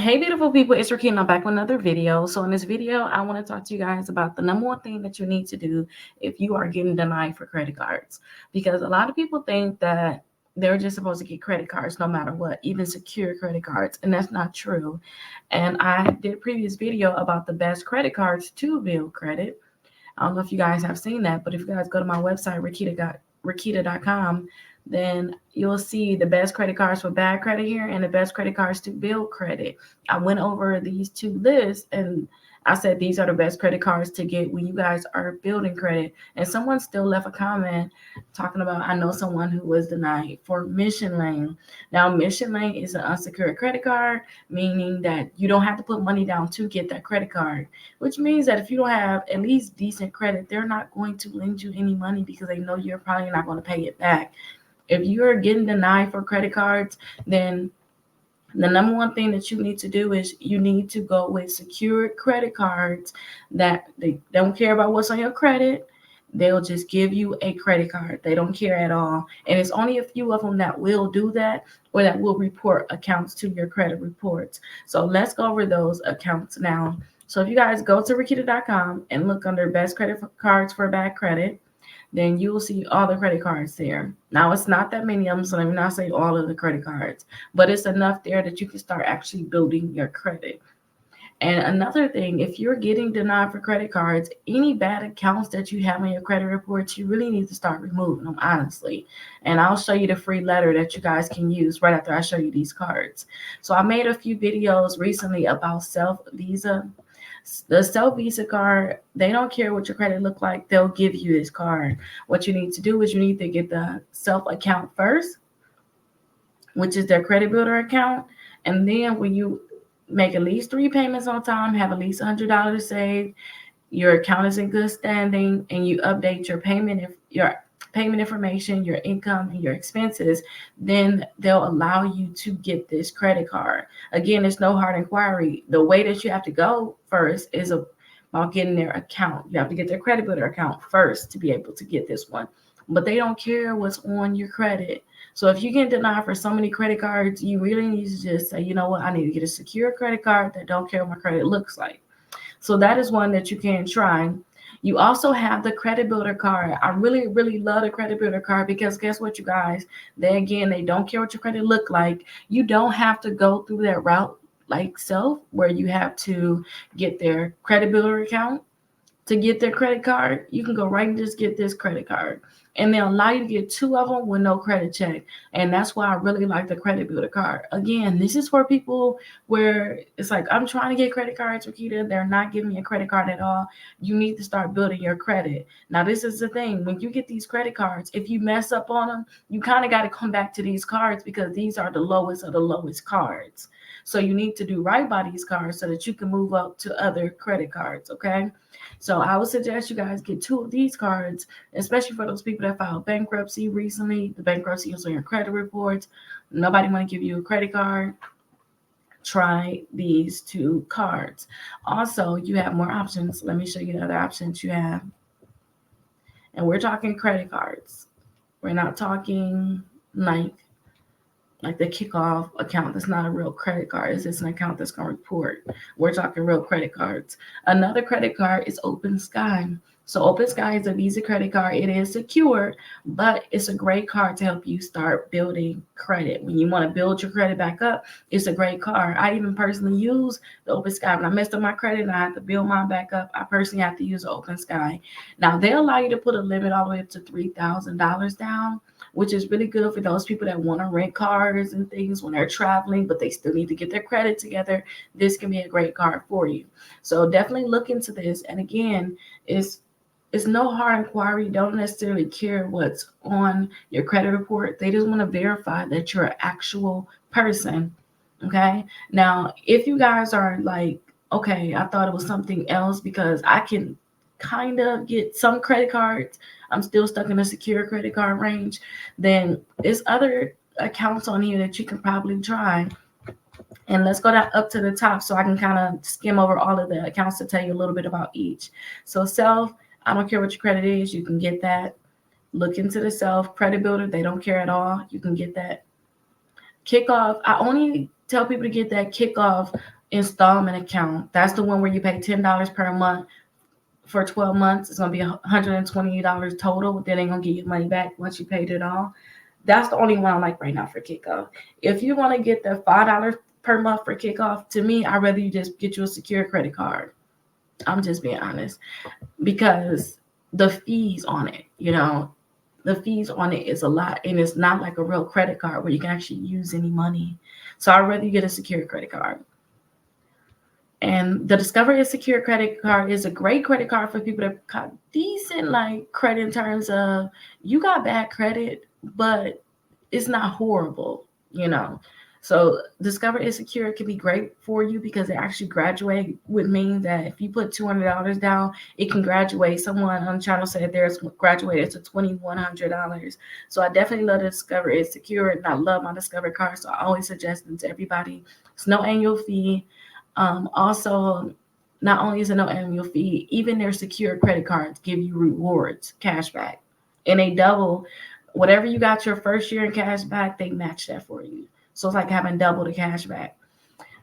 Hey, beautiful people, it's Rickita. I'm back with another video. So in this video, I want to talk to you guys about the number one thing that you need to do if you are getting denied for credit cards. Because a lot of people think that they're just supposed to get credit cards no matter what, even secure credit cards, and that's not true. And I did a previous video about the best credit cards to build credit. I don't know if you guys have seen that, but if you guys go to my website, Rickita.com, then you'll see the best credit cards for bad credit here and the best credit cards to build credit. I went over these two lists and I said these are the best credit cards to get when you guys are building credit. And someone still left a comment talking about, I know someone who was denied for Mission Lane. Now, Mission Lane is an unsecured credit card, meaning that you don't have to put money down to get that credit card, which means that if you don't have at least decent credit, they're not going to lend you any money because they know you're probably not going to pay it back. If you're getting denied for credit cards, then the number one thing that you need to do is you need to go with secured credit cards that they don't care about what's on your credit. They'll just give you a credit card. They don't care at all. And it's only a few of them that will do that or that will report accounts to your credit reports. So let's go over those accounts now. So if you guys go to Rickita.com and look under best credit cards for bad credit, then you will see all the credit cards there. Now, it's not that many of them, so let me not say all of the credit cards, but it's enough there that you can start actually building your credit. And another thing, if you're getting denied for credit cards, any bad accounts that you have on your credit reports, you really need to start removing them, honestly. And I'll show you the free letter that you guys can use right after I show you these cards. So I made a few videos recently about Self Visa. The Self Visa card, they don't care what your credit look like. They'll give you this card. What you need to do is you need to get the Self account first, which is their credit builder account. And then when you make at least 3 payments on time, have at least $100 saved, your account is in good standing, and you update your payment information, your income, and your expenses, then they'll allow you to get this credit card. Again, it's no hard inquiry. The way that you have to go first is about getting their account. You have to get their credit builder account first to be able to get this one. But they don't care what's on your credit. So if you get denied for so many credit cards, you really need to just say, you know what, I need to get a secure credit card that don't care what my credit looks like. So that is one that you can try. You also have the credit builder card. I really, really love the credit builder card because guess what, you guys? They don't care what your credit look like. You don't have to go through that route like Self, where you have to get their credit builder account to get their credit card. You can go right and just get this credit card. And they'll allow you to get 2 of them with no credit check. And that's why I really like the credit builder card. Again, this is for people where it's like, I'm trying to get credit cards, Rickita. They're not giving me a credit card at all. You need to start building your credit. Now, this is the thing. When you get these credit cards, if you mess up on them, you kind of got to come back to these cards because these are the lowest of the lowest cards. So you need to do right by these cards so that you can move up to other credit cards, okay? So I would suggest you guys get 2 of these cards, especially for those people that filed bankruptcy recently. The bankruptcy is on your credit reports. Nobody want to give you a credit card. Try these 2 cards. Also, you have more options. Let me show you the other options you have. And we're talking credit cards. We're not talking like the Kickoff account. That's not a real credit card. It's just an account that's going to report. We're talking real credit cards. Another credit card is Open Sky. So Open Sky is a Visa credit card. It is secure, but it's a great card to help you start building credit. When you want to build your credit back up, it's a great card. I even personally use the Open Sky. When I messed up my credit and I had to build mine back up, I personally have to use the Open Sky. Now, they allow you to put a limit all the way up to $3,000 down, which is really good for those people that want to rent cars and things when they're traveling, but they still need to get their credit together. This can be a great card for you. So definitely look into this. And again, it's no hard inquiry. Don't necessarily care what's on your credit report. They just want to verify that you're an actual person. Okay. Now, if you guys are like, okay, I thought it was something else because I can kind of get some credit cards, I'm still stuck in a secure credit card range, then there's other accounts on here that you can probably try. And let's go down up to the top so I can kind of skim over all of the accounts to tell you a little bit about each. So Self, I don't care what your credit is, you can get that. Look into the Self credit builder. They don't care at all. You can get that. Kickoff, I only tell people to get that Kickoff installment account. That's the one where you pay $10 per month for 12 months. It's going to be $120 total. Then they're going to give you money back once you paid it all. That's the only one I like right now for Kickoff. If you want to get the $5 per month for Kickoff, to me, I'd rather you just get you a secure credit card. I'm just being honest, because the fees on it, the fees on it is a lot, and it's not like a real credit card where you can actually use any money. So I'd rather you get a secure credit card. And the Discover is Secure credit card is a great credit card for people that got decent like credit in terms of you got bad credit, but it's not horrible, So Discover is Secure can be great for you because it actually graduate, would mean that if you put $200 down, it can graduate. Someone on the channel said theirs graduated to $2,100. So I definitely love the Discover is Secure, and I love my Discover card. So I always suggest them to everybody. It's no annual fee. Also, not only is it no annual fee, even their secure credit cards give you rewards, cash back, and they double whatever you got your first year in cash back, they match that for you. So it's like having double the cash back.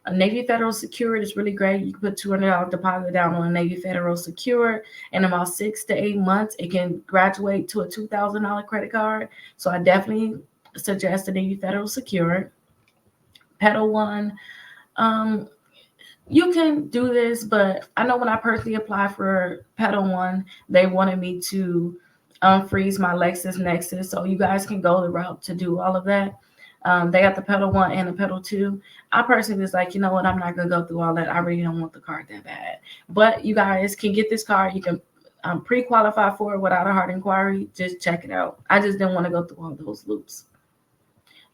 A Navy Federal Secured is really great. You can put $200 deposit down on a Navy Federal Secured, and in about 6 to 8 months, it can graduate to a $2,000 credit card. So I definitely suggest the Navy Federal Secured. CreditOne. You can do this, but I know when I personally applied for CreditOne, they wanted me to freeze my Lexus Nexus. So you guys can go the route to do all of that. They got the CreditOne and the CreditOne. I personally was like, you know what? I'm not going to go through all that. I really don't want the card that bad. But you guys can get this card. You can pre-qualify for it without a hard inquiry. Just check it out. I just didn't want to go through all those loops.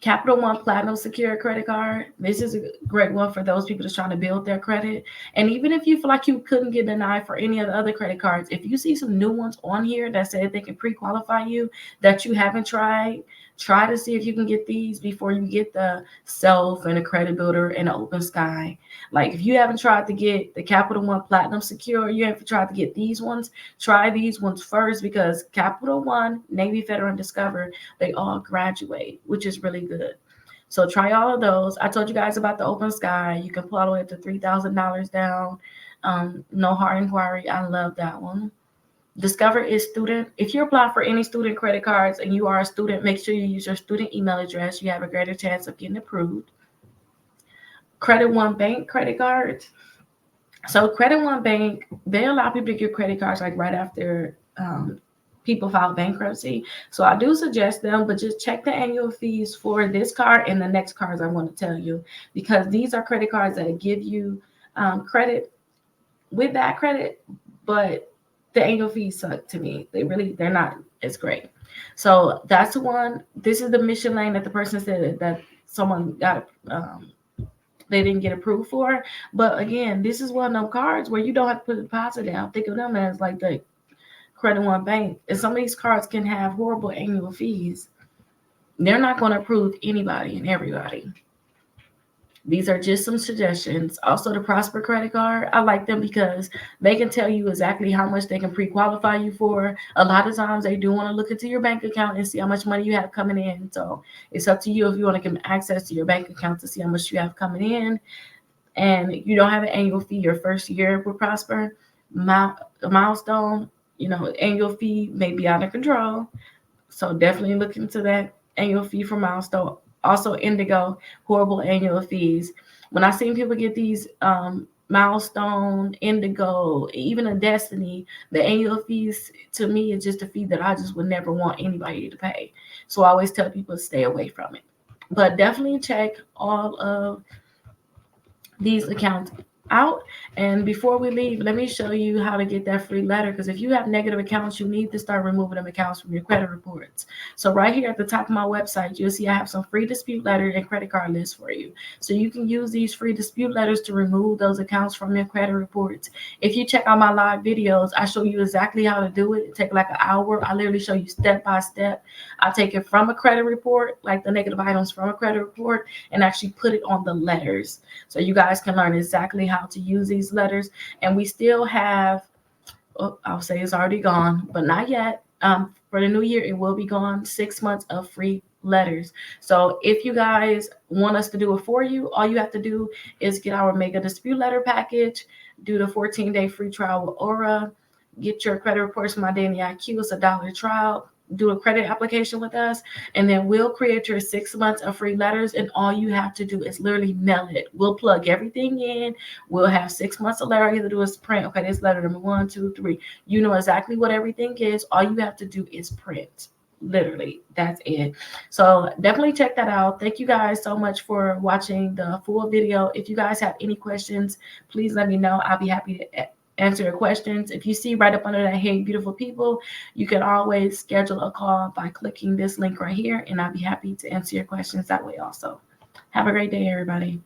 CapitalOne Platinum Secure credit card. This is a great one for those people that's trying to build their credit. And even if you feel like you couldn't get denied for any of the other credit cards, if you see some new ones on here that say they can pre-qualify you that you haven't tried, try to see if you can get these before you get the Self and the Credit Builder and the Open Sky. Like if you haven't tried to get the CapitalOne Platinum Secure, you haven't tried to get these ones, try these ones first, because CapitalOne, Navy Federal, and Discover, they all graduate, which is really good. So try all of those. I told you guys about the Open Sky. You can pull all the way up to $3,000 down. No hard inquiry. I love that one. Discover is student. If you apply for any student credit cards and you are a student, make sure you use your student email address. You have a greater chance of getting approved. CreditOne Bank credit cards. So CreditOne Bank, they allow people to get credit cards like right after people file bankruptcy. So I do suggest them, but just check the annual fees for this card and the next cards I want to tell you, because these are credit cards that give you credit with that credit, but the annual fees suck to me. They're not as great. So that's the one. This is the mission lane that the person said that someone got they didn't get approved for. But again, this is one of them cards where you don't have to put a deposit down. Think of them as like the CreditOne Bank. And some of these cards can have horrible annual fees. They're not going to approve anybody and everybody. These are just some suggestions. Also, the Prosper credit card, I like them because they can tell you exactly how much they can pre-qualify you for. A lot of times they do want to look into your bank account and see how much money you have coming in. So it's up to you if you want to get access to your bank account to see how much you have coming in. And you don't have an annual fee your first year with Prosper. Milestone, annual fee may be out of control. So definitely look into that annual fee for Milestone. Also, Indigo, horrible annual fees. When I seen people get these Milestone, Indigo, even a Destiny, the annual fees to me is just a fee that I just would never want anybody to pay. So I always tell people to stay away from it. But definitely check all of these accounts out. And before we leave, let me show you how to get that free letter, because if you have negative accounts, you need to start removing them accounts from your credit reports. So right here at the top of my website, you'll see I have some free dispute letter and credit card lists for you. So you can use these free dispute letters to remove those accounts from your credit reports. If you check out my live videos, I show you exactly how to do it. It takes like an hour. I literally show you step by step. I take it from a credit report, like the negative items from a credit report, and actually put it on the letters. So you guys can learn exactly how to use these letters. And we still have, I'll say it's already gone, but not yet. For the new year, it will be gone. 6 months of free letters. So if you guys want us to do it for you, all you have to do is get our mega dispute letter package, do the 14-day free trial with Aura, get your credit reports from my Danny IQ. It's $1 trial. Do a credit application with us, and then we'll create your 6 months of free letters. And all you have to do is literally mail it. We'll plug everything in. We'll have 6 months of letter. All you have to do is print. Okay, this letter number 1, 2, 3. You know exactly what everything is. All you have to do is print. Literally, that's it. So definitely check that out. Thank you guys so much for watching the full video. If you guys have any questions, please let me know. I'll be happy to answer your questions. If you see right up under that "Hey Beautiful People," you can always schedule a call by clicking this link right here, and I'll be happy to answer your questions that way also. Have a great day, everybody.